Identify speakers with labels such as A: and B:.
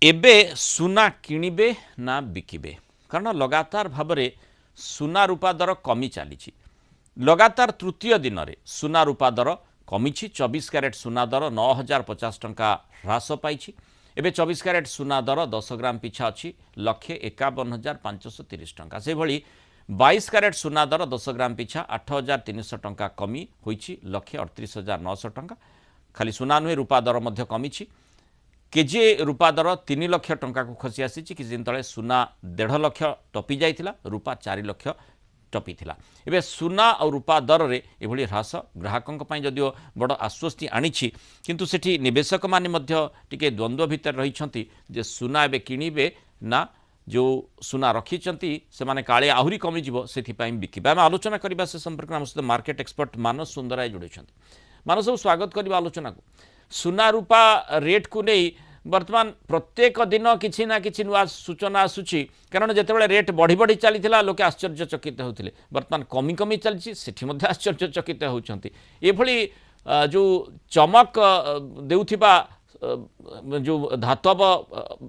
A: एबे सुना किणिबे ना बिकिबे कारण लगातार भाव में सुना रूपा दर कमी चली लगातार तृतीय दिन में सुना रूपा दर कमी 24 क्यारेट सुना दर 9,050 टंका ह्रास पाई एबे 24 क्यारेट सुना दर 10 ग्राम पिछा अच्छी 1,51,530 टंका से भली 22 क्यारेट सुना दर 10 ग्राम पिछा 8,300 टंका कमी होईछि 1,38,900 टंका खाली सुना नुहे रूपा दर मध्य कमी केजे रूपा दर 3 लाख टंका को खसी आसी कि दिन तले सुना 1.5 लाख टपी जाइथिला रूपा 4 लाख टपी थिला एबे सुना और रूपा दर रे एभली ह्रास ग्राहकों पई जदियो बड़ आश्वस्ति आनिछि किंतु सेठी निवेशक माने मध्य टिके द्वंद्व भितर रहिछंती जे सुना एबे किनिबे ना जो सुना रखिछंती से माने काळे आहुरी कमी जिवो सेथि पई बिकिबा हम आलोचना करबा से संपर्क हम मार्केट एक्सपर्ट मानस सुंदराय जोड़िछंती मानस स्वागत करबा आलोचना को सुना रूपा रेट को नहीं बर्तमान प्रत्येक दिन किसी ना कि नुआ सूचना आसूची कारण जिते रेट बढ़ी बढ़ी चली लोके आश्चर्यचकित होते बर्तमान कमी कमी चलती सेठी आश्चर्यचकित होती ये जो चमक देउथिबा जो धातव